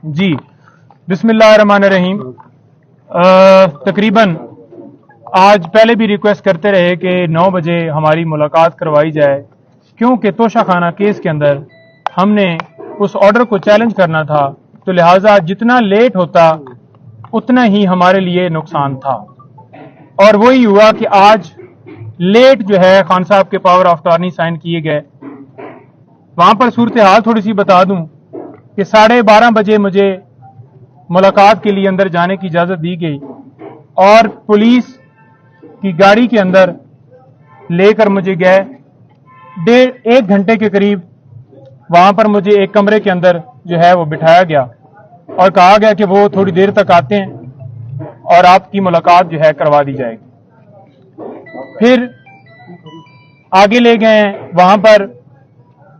जी, बिस्मिल्लाहिर्रहमानिर्रहीम। तकरीबन आज पहले भी रिक्वेस्ट करते रहे कि 9 बजे हमारी मुलाकात करवाई जाए, क्योंकि तोशा खाना केस के अंदर हमने उस ऑर्डर को चैलेंज करना था, तो लिहाजा जितना लेट होता उतना ही हमारे लिए नुकसान था। और वही हुआ कि आज लेट जो है खान साहब के पावर ऑफ अटॉर्नी साइन किए गए। वहां पर सूरत हाल थोड़ी सी बता दूं कि 12:30 बजे मुझे मुलाकात के लिए अंदर जाने की इजाजत दी गई और पुलिस की गाड़ी के अंदर लेकर मुझे गए। 1.5 घंटे के करीब वहां पर मुझे एक कमरे के अंदर जो है वो बिठाया गया और कहा गया कि वो थोड़ी देर तक आते हैं और आपकी मुलाकात जो है करवा दी जाएगी। फिर आगे ले गए, वहां पर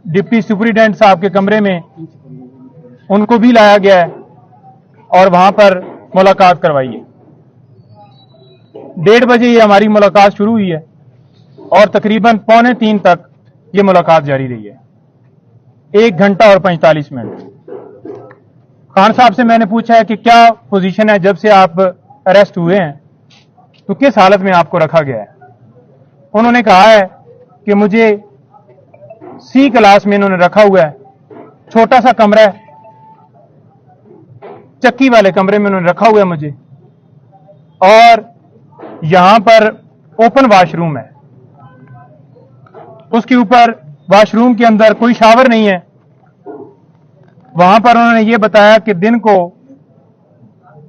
डिप्टी सुपरिटेंडेंट साहब के कमरे में उनको भी लाया गया है और वहां पर मुलाकात करवाई है। 1:30 बजे ये हमारी मुलाकात शुरू हुई है और तकरीबन 2:45 तक ये मुलाकात जारी रही है, 1 घंटा और 45 मिनट। खान साहब से मैंने पूछा है कि क्या पोजीशन है, जब से आप अरेस्ट हुए हैं तो किस हालत में आपको रखा गया है। उन्होंने कहा है कि मुझे सी क्लास में इन्होंने रखा हुआ है, छोटा सा कमरा है, चक्की वाले कमरे में उन्होंने रखा हुआ है मुझे, और यहां पर ओपन वॉशरूम है, उसके ऊपर वॉशरूम के अंदर कोई शावर नहीं है। वहां पर उन्होंने ये बताया कि दिन को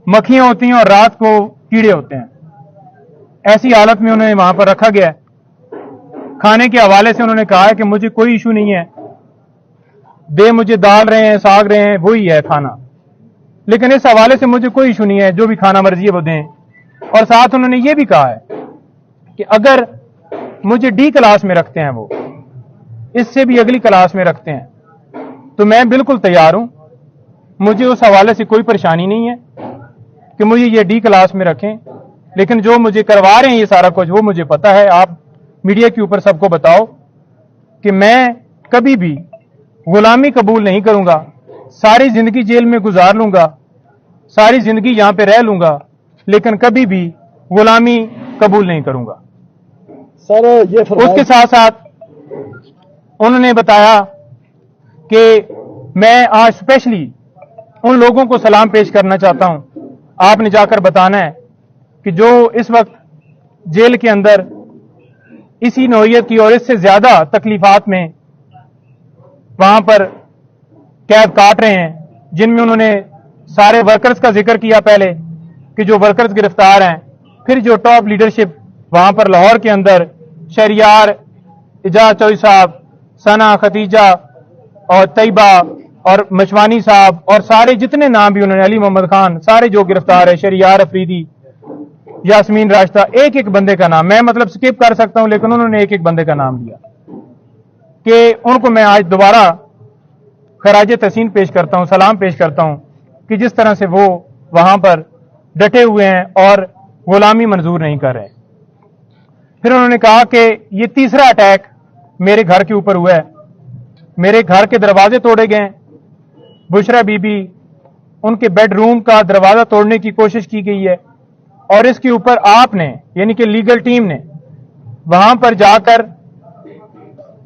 मक्खियां होती हैं और रात को कीड़े होते हैं। ऐसी हालत में उन्हें वहां पर रखा गया है। खाने के हवाले से उन्होंने कहा है कि मुझे कोई इशू नहीं है, दे मुझे दाल रहे हैं, साग रहे हैं, वही है खाना, लेकिन इस हवाले से मुझे कोई इशू नहीं है, जो भी खाना मर्जी है वो दें। और साथ उन्होंने ये भी कहा है कि अगर मुझे डी क्लास में रखते हैं, वो इससे भी अगली क्लास में रखते हैं, तो मैं बिल्कुल तैयार हूं, मुझे उस हवाले से कोई परेशानी नहीं है कि मुझे ये डी क्लास में रखें। लेकिन जो मुझे करवा रहे हैं ये सारा कुछ, वो मुझे पता है। आप मीडिया के ऊपर सबको बताओ कि मैं कभी भी गुलामी कबूल नहीं करूंगा, सारी जिंदगी जेल में गुजार लूंगा, सारी जिंदगी यहां पे रह लूंगा, लेकिन कभी भी गुलामी कबूल नहीं करूंगा। सर ये उसके साथ साथ उन्होंने बताया कि मैं आज स्पेशली उन लोगों को सलाम पेश करना चाहता हूं, आपने जाकर बताना है कि जो इस वक्त जेल के अंदर इसी नौइयत की और इससे ज्यादा तकलीफात में वहां पर कैद काट रहे हैं, जिनमें उन्होंने सारे वर्कर्स का जिक्र किया पहले कि जो वर्कर्स गिरफ्तार हैं, फिर जो टॉप लीडरशिप वहां पर लाहौर के अंदर शहरियार, इजाज चौधरी साहब, सना, खतीजा और तैयबा और मशवानी साहब और सारे जितने नाम भी उन्होंने, अली मोहम्मद खान, सारे जो गिरफ्तार है, शहरियार अफरीदी, यास्मीन राश्ता, एक एक बंदे का नाम मैं मतलब स्किप कर सकता हूं, लेकिन उन्होंने एक एक बंदे का नाम लिया कि उनको मैं आज दोबारा खराज तहसीन पेश करता हूं, सलाम पेश करता हूं कि जिस तरह से वो वहां पर डटे हुए हैं और गुलामी मंजूर नहीं कर रहे। फिर उन्होंने कहा कि ये तीसरा अटैक मेरे घर के ऊपर हुआ है, मेरे घर के दरवाजे तोड़े गए, बुशरा बीबी, उनके बेडरूम का दरवाजा तोड़ने की कोशिश की गई है, और इसके ऊपर आपने यानी कि लीगल टीम ने वहां पर जाकर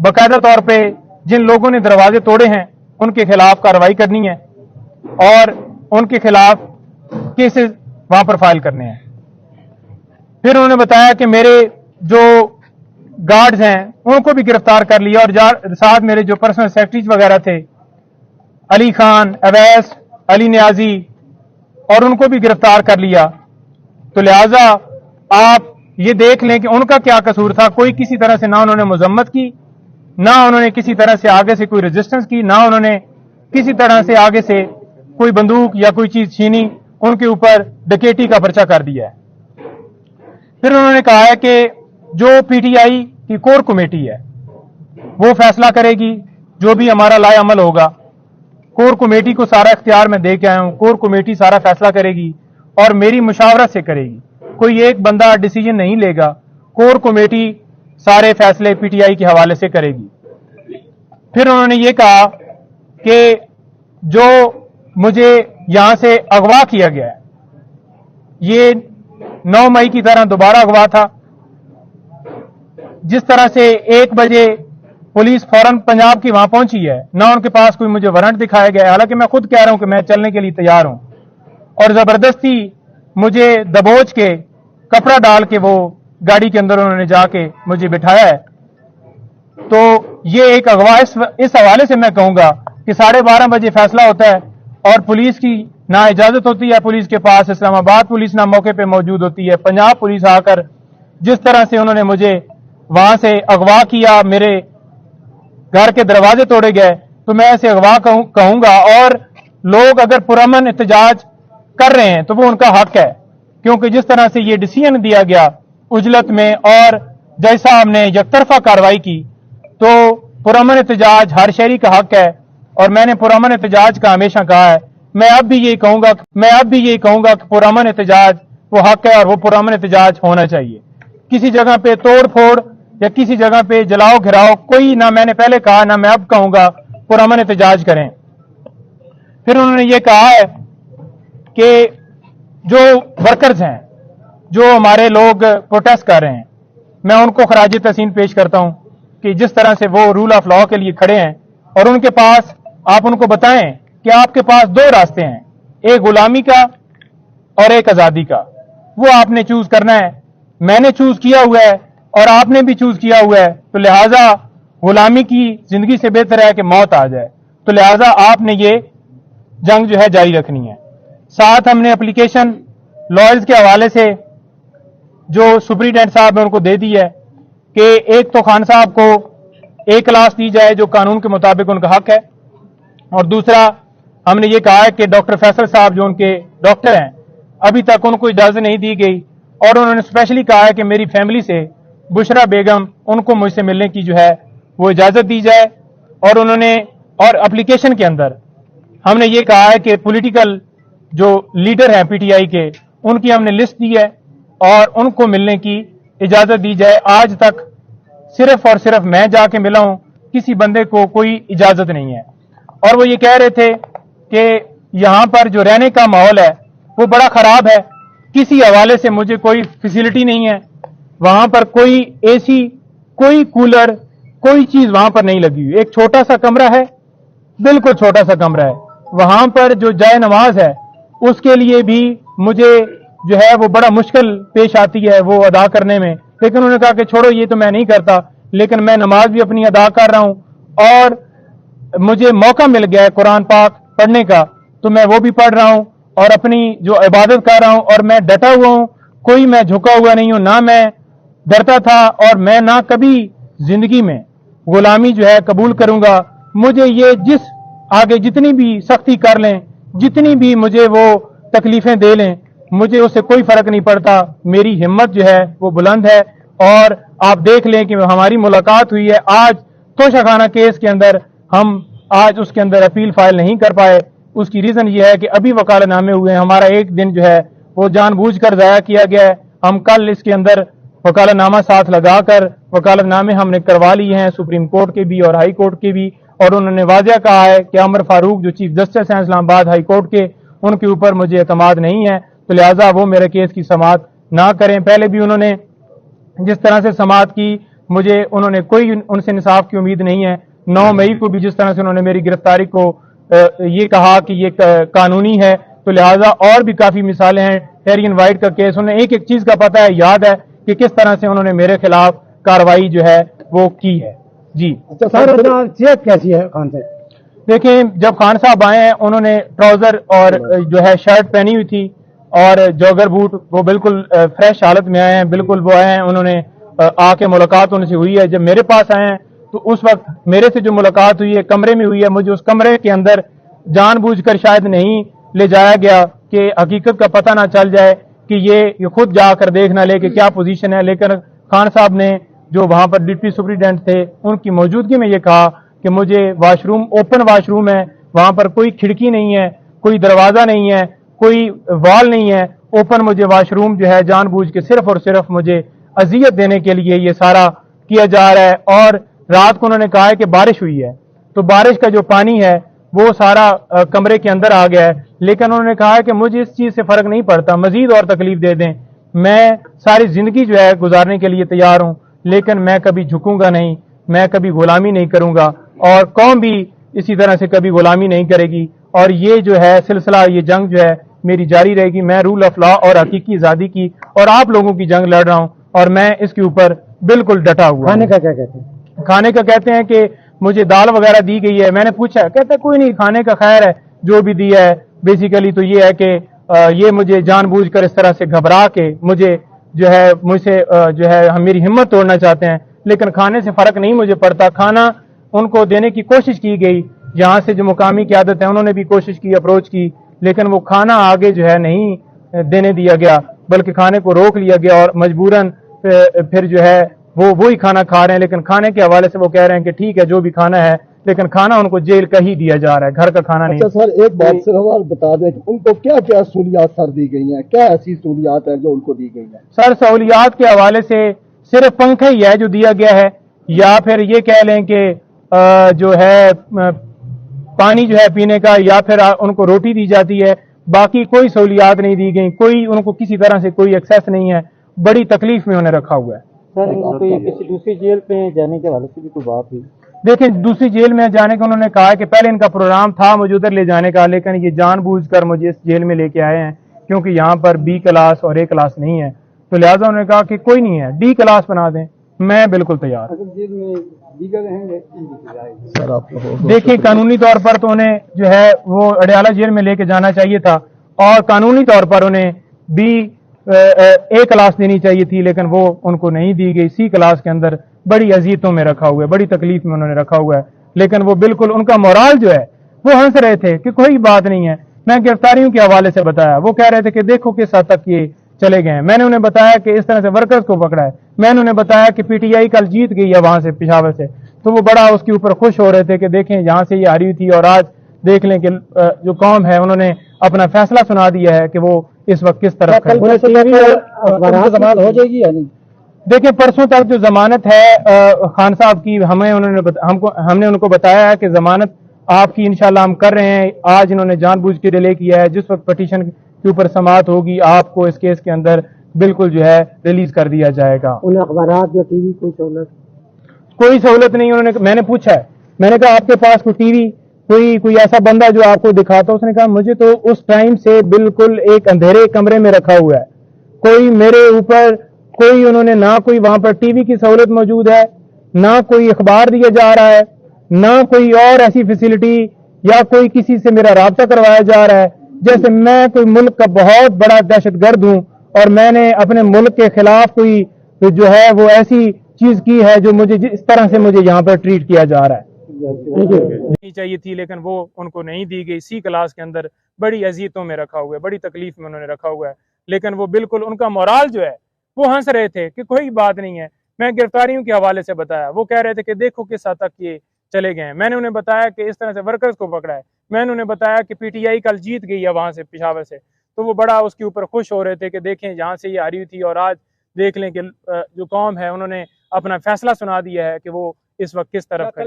बाकायदा तौर पे जिन लोगों ने दरवाजे तोड़े हैं उनके खिलाफ कार्रवाई करनी है और उनके खिलाफ केसेस वहां पर फाइल करने हैं। फिर उन्होंने बताया कि मेरे जो गार्ड्स हैं उनको भी गिरफ्तार कर लिया और साथ मेरे जो पर्सनल सेक्रेटरीज वगैरह थे, अली खान, अवैस, अली नियाजी, और उनको भी गिरफ्तार कर लिया। तो लिहाजा आप ये देख लें कि उनका क्या कसूर था। कोई किसी तरह से ना उन्होंने मजम्मत की, ना उन्होंने किसी तरह से आगे से कोई रेजिस्टेंस की, ना उन्होंने किसी तरह से आगे से कोई बंदूक या कोई चीज छीनी, उनके ऊपर डकैती का पर्चा कर दिया है। फिर उन्होंने कहा है कि जो पीटीआई की कोर कमेटी है वो फैसला करेगी, जो भी हमारा लाए अमल होगा। कोर कमेटी को सारा इख्तियार मैं दे के आया हूं, कोर कमेटी सारा फैसला करेगी और मेरी मुशावरत से करेगी, कोई एक बंदा डिसीजन नहीं लेगा, कोर कमेटी सारे फैसले पीटीआई के हवाले से करेगी। फिर उन्होंने ये कहा कि जो मुझे यहां से अगवा किया गया है। ये 9 मई की तरह दोबारा अगवा था। जिस तरह से 1 बजे पुलिस फौरन पंजाब की वहां पहुंची है, ना उनके पास कोई मुझे वारंट दिखाया गया है, हालांकि मैं खुद कह रहा हूं कि मैं चलने के लिए तैयार हूं, और जबरदस्ती मुझे दबोच के कपड़ा डाल के वो गाड़ी के अंदर उन्होंने जाके मुझे बिठाया है। तो ये एक अगवा इस हवाले से मैं कहूंगा कि 12:30 बजे फैसला होता है और पुलिस की ना इजाजत होती है, पुलिस के पास इस्लामाबाद पुलिस ना मौके पे मौजूद होती है, पंजाब पुलिस आकर जिस तरह से उन्होंने मुझे वहां से अगवा किया, मेरे घर के दरवाजे तोड़े गए, तो मैं ऐसे अगवा कहूंगा। और लोग अगर पुरअमन एहतजाज कर रहे हैं तो वो उनका हक है, क्योंकि जिस तरह से ये डिसीजन दिया गया उजलत में और जज साहब ने यकतरफा कार्रवाई की, तो पुरअमन एहतजाज हर शहरी का हक है। और मैंने पुरअमन एहतजाज का हमेशा कहा है, मैं अब भी यही कहूंगा कि पुरअमन एहतजाज वो हक है और वो पुरअमन एहतजाज होना चाहिए। किसी जगह पे तोड़ फोड़ या किसी जगह पे जलाओ घिराओ कोई ना, मैंने पहले कहा ना मैं अब कहूंगा, पुरअमन एहतजाज करें। फिर उन्होंने ये कहा है कि जो वर्कर्स हैं, जो हमारे लोग प्रोटेस्ट कर रहे हैं, मैं उनको खराज तहसीन पेश करता हूं कि जिस तरह से वो रूल ऑफ लॉ के लिए खड़े हैं, और उनके पास आप उनको बताएं कि आपके पास 2 रास्ते हैं, एक गुलामी का और एक आजादी का। वो आपने चूज करना है। मैंने चूज किया हुआ है और आपने भी चूज किया हुआ है, तो लिहाजा गुलामी की जिंदगी से बेहतर है कि मौत आ जाए, तो लिहाजा आपने ये जंग जो है जारी रखनी है। साथ हमने एप्लीकेशन लॉयर्स के हवाले से जो सुप्रीटेंडेंट साहब ने उनको दे दी है कि एक तो खान साहब को एक क्लास दी जाए जो कानून के मुताबिक उनका हक है, और दूसरा हमने ये कहा है कि डॉक्टर फैसल साहब जो उनके डॉक्टर हैं, अभी तक उनको इजाजत नहीं दी गई, और उन्होंने स्पेशली कहा है कि मेरी फैमिली से बुशरा बेगम उनको मुझसे मिलने की जो है वो इजाजत दी जाए। और उन्होंने और एप्लीकेशन के अंदर हमने ये कहा है कि पॉलिटिकल जो लीडर हैं पीटीआई के, उनकी हमने लिस्ट दी है और उनको मिलने की इजाजत दी जाए। आज तक सिर्फ और सिर्फ मैं जाके मिला हूं, किसी बंदे को कोई इजाजत नहीं है। और वो ये कह रहे थे कि यहां पर जो रहने का माहौल है वो बड़ा खराब है, किसी हवाले से मुझे कोई फैसिलिटी नहीं है, वहां पर कोई एसी, कोई कूलर, कोई चीज वहां पर नहीं लगी हुई, एक छोटा सा कमरा है, बिल्कुल छोटा सा कमरा है। वहां पर जो जाए नमाज है उसके लिए भी मुझे जो है वो बड़ा मुश्किल पेश आती है वो अदा करने में, लेकिन उन्होंने कहा कि छोड़ो ये तो मैं नहीं करता, लेकिन मैं नमाज भी अपनी अदा कर रहा हूं और मुझे मौका मिल गया है कुरान पाक पढ़ने का, तो मैं वो भी पढ़ रहा हूं और अपनी जो इबादत कर रहा हूं, और मैं डटा हुआ हूं, कोई मैं झुका हुआ नहीं हूं, ना मैं डरता था और मैं ना कभी जिंदगी में गुलामी जो है कबूल करूंगा। मुझे ये जिस आगे जितनी भी सख्ती कर लें, जितनी भी मुझे वो तकलीफें दे लें, मुझे उससे कोई फर्क नहीं पड़ता। मेरी हिम्मत जो है वो बुलंद है, और आप देख लें कि हमारी मुलाकात हुई है आज तोशाखाना केस के अंदर, हम आज उसके अंदर अपील फाइल नहीं कर पाए। उसकी रीजन ये है कि अभी वकालतनामे हुए हैं, हमारा एक दिन जो है वो जानबूझकर ज़ाया किया गया है। हम कल इसके अंदर वकालतनामा साथ लगाकर वकालतनामे हमने करवा लिए हैं सुप्रीम कोर्ट के भी और हाई कोर्ट के भी, और उन्होंने वाज़ेह कहा है कि अमर फारूक जो चीफ जस्टिस हैं इस्लामाबाद हाई कोर्ट के, उनके ऊपर मुझे एतमाद नहीं है, तो लिहाजा वो मेरे केस की समाअत ना करें। पहले भी उन्होंने जिस तरह से समाअत की, मुझे उन्होंने कोई उनसे इंसाफ की उम्मीद नहीं है। 9 मई को भी जिस तरह से उन्होंने मेरी गिरफ्तारी को ये कहा कि ये कानूनी है, तो लिहाजा और भी काफी मिसालें हैं। टेरियन वाइट का केस, उन्हें एक एक चीज का पता है, याद है कि किस तरह से उन्होंने मेरे खिलाफ कार्रवाई जो है वो की है। जी अच्छा सर, सेहत कैसी है खान साहब? देखें, जब खान साहब आए हैं उन्होंने ट्राउजर और जो है शर्ट पहनी हुई थी और जॉगर बूट, वो बिल्कुल फ्रेश हालत में आए हैं, बिल्कुल वो आए हैं, उन्होंने आके मुलाकात उनसे हुई है। जब मेरे पास आए हैं तो उस वक्त मेरे से जो मुलाकात हुई है कमरे में हुई है, मुझे उस कमरे के अंदर जानबूझकर शायद नहीं ले जाया गया कि हकीकत का पता ना चल जाए कि ये खुद जाकर देख ना ले कि क्या पोजीशन है। लेकिन खान साहब ने जो वहां पर डिप्टी सुपरिटेंडेंट थे उनकी मौजूदगी में ये कहा कि मुझे वाशरूम, ओपन वाशरूम है, वहां पर कोई खिड़की नहीं है, कोई दरवाजा नहीं है, कोई वॉल नहीं है, ओपन मुझे वाशरूम जो है जानबूझ के सिर्फ और सिर्फ मुझे अजियत देने के लिए ये सारा किया जा रहा है। और रात को उन्होंने कहा है कि बारिश हुई है, तो बारिश का जो पानी है وہ سارا کمرے کے اندر آ گیا ہے، لیکن انہوں نے کہا ہے کہ مجھے اس چیز سے فرق نہیں پڑتا، مزید اور تکلیف دے دیں، میں ساری زندگی جو ہے گزارنے کے لیے تیار ہوں، لیکن میں کبھی جھکوں گا نہیں، میں کبھی غلامی نہیں کروں گا، اور قوم بھی اسی طرح سے کبھی غلامی نہیں کرے گی، اور یہ جو ہے سلسلہ، یہ جنگ جو ہے میری جاری رہے گی۔ میں رول آف لا اور حقیقی آزادی کی اور آپ لوگوں کی جنگ لڑ رہا ہوں، اور میں اس کے اوپر بالکل ڈٹا ہوا ہوں۔ کھانے کا کیا کہتے ہیں؟ کھانے کا کہتے ہیں کہ مجھے دال وغیرہ دی گئی ہے، میں نے پوچھا، کہتے ہیں کوئی نہیں، کھانے کا خیر ہے، جو بھی دیا ہے بیسیکلی تو یہ ہے کہ یہ مجھے جان بوجھ کر اس طرح سے گھبرا کے مجھے جو ہے مجھ سے جو ہے ہم میری ہمت توڑنا چاہتے ہیں، لیکن کھانے سے فرق نہیں مجھے پڑتا۔ کھانا ان کو دینے کی کوشش کی گئی، یہاں سے جو مقامی قیادت ہے انہوں نے بھی کوشش کی، اپروچ کی، لیکن وہ کھانا آگے جو ہے نہیں دینے دیا گیا، بلکہ کھانے کو روک لیا گیا، اور مجبوراً پھر جو ہے وہ وہی کھانا کھا رہے ہیں، لیکن کھانے کے حوالے سے وہ کہہ رہے ہیں کہ ٹھیک ہے جو بھی کھانا ہے، لیکن کھانا ان کو جیل کا ہی دیا جا رہا ہے، گھر کا کھانا نہیں۔ اچھا سر، ایک بات صرف اور بتا دیں کہ ان کو کیا کیا سہولیات سر دی گئی ہیں، کیا ایسی سہولیات ہیں جو ان کو دی گئی ہیں؟ سر سہولیات کے حوالے سے صرف پنکھا ہی ہے جو دیا گیا ہے، یا پھر یہ کہہ لیں کہ جو ہے پانی جو ہے پینے کا، یا پھر ان کو روٹی دی جاتی ہے، باقی کوئی سہولیات نہیں دی گئی، کوئی ان کو کسی طرح سے کوئی ایکسیس نہیں ہے، بڑی تکلیف میں انہیں رکھا ہوا ہے۔ سر ان کو کسی دوسری جیل پہ جانے کے حوالے سے بھی کوئی بات ہوئی؟ دیکھیں دوسری جیل میں جانے کا انہوں نے کہا کہ پہلے ان کا پروگرام تھا مجھے ادھر لے جانے کا، لیکن یہ جان بوجھ کر مجھے اس جیل میں لے کے آئے ہیں، کیونکہ یہاں پر بی کلاس اور اے کلاس نہیں ہے، تو لہٰذا انہوں نے کہا کہ کوئی نہیں ہے، ڈی کلاس بنا دیں، میں بالکل تیار ہوں۔ جیل میں دیگر رہیں گے؟ سر آپ کو دیکھیں قانونی طور پر تو انہیں جو ہے وہ اڈیالہ جیل میں لے کے جانا چاہیے تھا، اور قانونی طور پر انہیں بی اے کلاس دینی چاہیے تھی، لیکن وہ ان کو نہیں دی گئی، سی کلاس کے اندر بڑی اذیتوں میں رکھا ہوا ہے، بڑی تکلیف میں انہوں نے رکھا ہوا ہے، لیکن وہ بالکل ان کا مورال جو ہے وہ ہنس رہے تھے کہ کوئی بات نہیں ہے۔ میں گرفتاریوں کے حوالے سے بتایا، وہ کہہ رہے تھے کہ دیکھو کس حد تک یہ چلے گئے ہیں، میں نے انہیں بتایا کہ اس طرح سے ورکرز کو پکڑا ہے، میں نے انہیں بتایا کہ پی ٹی آئی کل جیت گئی ہے وہاں سے پشاور سے، تو وہ بڑا اس کے اوپر خوش ہو رہے تھے کہ دیکھیں یہاں سے یہ ہاری ہوئی تھی، اور آج دیکھ لیں کہ جو قوم ہے انہوں نے اپنا فیصلہ سنا دیا ہے کہ وہ اس وقت کس طرف ہے۔ ضمانت ہو جائے گی یا نہیں؟ دیکھیں پرسوں تک جو ضمانت ہے خان صاحب کی، ہم نے ان کو بتایا ہے کہ ضمانت آپ کی انشاءاللہ ہم کر رہے ہیں، آج انہوں نے جان بوجھ کے ڈیلے کیا ہے، جس وقت پٹیشن کے اوپر سماعت ہوگی آپ کو اس کیس کے اندر بالکل جو ہے ریلیز کر دیا جائے گا۔ ان اخبارات یا ٹی وی کوئی سہولت نہیں، انہوں نے میں نے پوچھا ہے، میں نے کہا آپ کے پاس کوئی ٹی وی کوئی ایسا بندہ جو آپ کو دکھاتا، اس نے کہا مجھے تو اس ٹائم سے بالکل ایک اندھیرے کمرے میں رکھا ہوا ہے، کوئی میرے اوپر کوئی انہوں نے نہ کوئی وہاں پر ٹی وی کی سہولت موجود ہے، نہ کوئی اخبار دیا جا رہا ہے، نہ کوئی اور ایسی فیسلٹی، یا کوئی کسی سے میرا رابطہ کروایا جا رہا ہے، جیسے میں کوئی ملک کا بہت بڑا دہشت گرد ہوں اور میں نے اپنے ملک کے خلاف کوئی جو ہے وہ ایسی چیز کی ہے جو مجھے اس طرح سے مجھے یہاں پر ٹریٹ کیا جا رہا ہے۔ نہیں چاہیے تھی، لیکن وہ ان کو نہیں دی گئی، سی کلاس کے اندر بڑی اذیتوں میں رکھا ہوا ہے، بڑی تکلیف میں انہوں نے رکھا ہوا ہے، لیکن وہ بالکل ان کا مورال جو ہے وہ ہنس رہے تھے کہ کوئی بات نہیں ہے۔ میں گرفتاریوں کے حوالے سے بتایا، وہ کہہ رہے تھے کہ دیکھو کس حد تک یہ چلے گئے ہیں، میں نے انہیں بتایا کہ اس طرح سے ورکرز کو پکڑا ہے، میں نے انہیں بتایا کہ پی ٹی آئی کل جیت گئی ہے وہاں سے پشاور سے، تو وہ بڑا اس کے اوپر خوش ہو رہے تھے کہ دیکھیں یہاں سے یہ ہاری ہوئی تھی، اور آج دیکھ لیں کہ جو قوم ہے انہوں نے اپنا فیصلہ سنا دیا ہے کہ وہ اس وقت کس طرف ہے۔